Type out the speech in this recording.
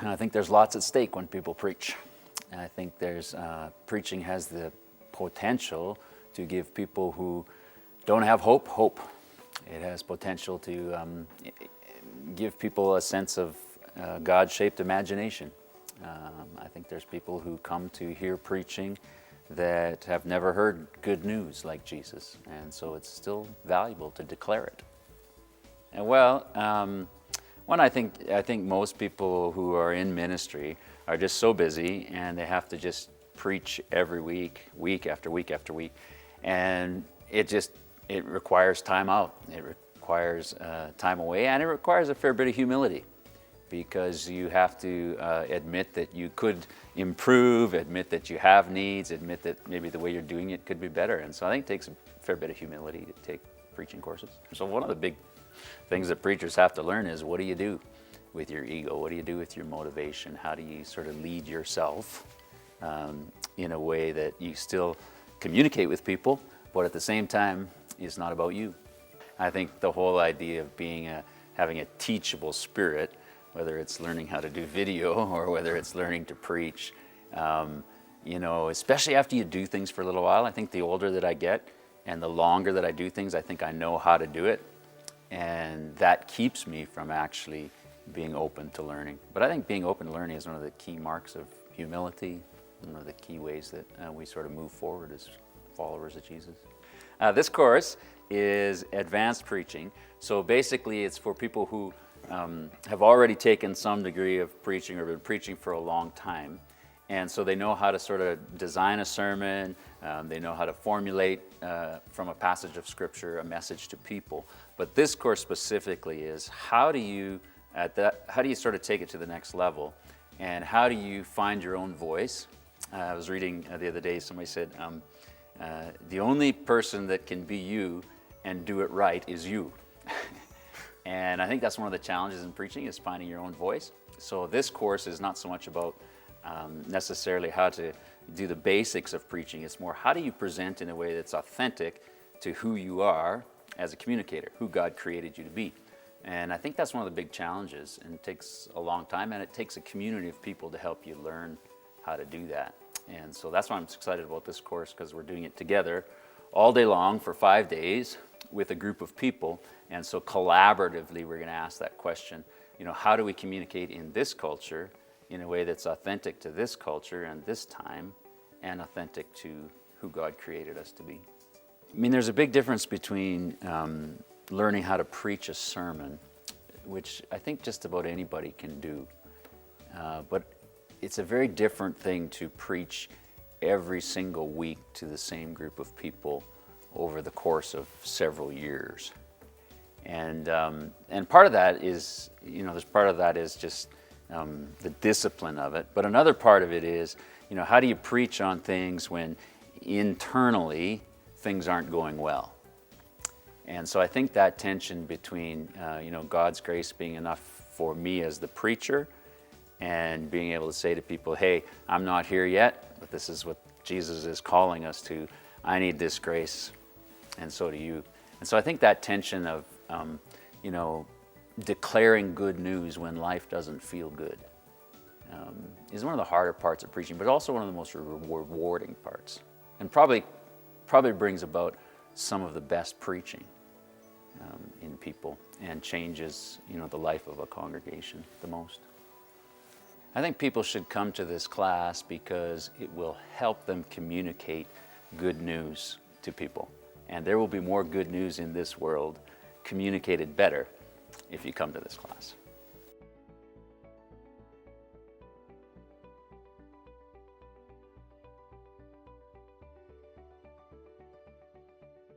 And I think there's lots at stake when people preach. And I think preaching has the potential to give people who don't have hope, hope. It has potential to give people a sense of God-shaped imagination. I think there's people who come to hear preaching that have never heard good news like Jesus, and so it's still valuable to declare it. And well, I think most people who are in ministry are just so busy, and they have to just preach every week, week after week after week, and it requires time out. It requires time away, and it requires a fair bit of humility, because you have to admit that you could improve, admit that you have needs, admit that maybe the way you're doing it could be better. And so I think it takes a fair bit of humility to take preaching courses. So one of the big things that preachers have to learn is, what do you do with your ego? What do you do with your motivation? How do you sort of lead yourself in a way that you still communicate with people, but at the same time, it's not about you? I think the whole idea of having a teachable spirit, whether it's learning how to do video or whether it's learning to preach, especially after you do things for a little while. I think the older that I get and the longer that I do things, I think I know how to do it. And that keeps me from actually being open to learning. But I think being open to learning is one of the key marks of humility, one of the key ways that we sort of move forward as followers of Jesus. This course is Advanced Preaching. So basically it's for people who have already taken some degree of preaching or been preaching for a long time. And so they know how to sort of design a sermon, they know how to formulate from a passage of Scripture a message to people. But this course specifically is how do you sort of take it to the next level, and how do you find your own voice? I was reading the other day, somebody said, the only person that can be you and do it right is you. And I think that's one of the challenges in preaching, is finding your own voice. So this course is not so much about necessarily how to do the basics of preaching. It's more, how do you present in a way that's authentic to who you are as a communicator, who God created you to be. And I think that's one of the big challenges, and it takes a long time, and it takes a community of people to help you learn how to do that. And so that's why I'm excited about this course, because we're doing it together all day long for 5 days with a group of people. And so collaboratively, we're going to ask that question, how do we communicate in this culture in a way that's authentic to this culture and this time, and authentic to who God created us to be? I mean, there's a big difference between learning how to preach a sermon, which I think just about anybody can do. But it's a very different thing to preach every single week to the same group of people over the course of several years. And part of that is, just the discipline of it. But another part of it is, how do you preach on things when internally things aren't going well? And so I think that tension between, God's grace being enough for me as the preacher, and being able to say to people, hey, I'm not here yet, but this is what Jesus is calling us to. I need this grace, and so do you. And so I think that tension of, declaring good news when life doesn't feel good is one of the harder parts of preaching, but also one of the most rewarding parts, and probably brings about some of the best preaching in people, and changes, the life of a congregation the most. I think people should come to this class because it will help them communicate good news to people. And there will be more good news in this world communicated better if you come to this class.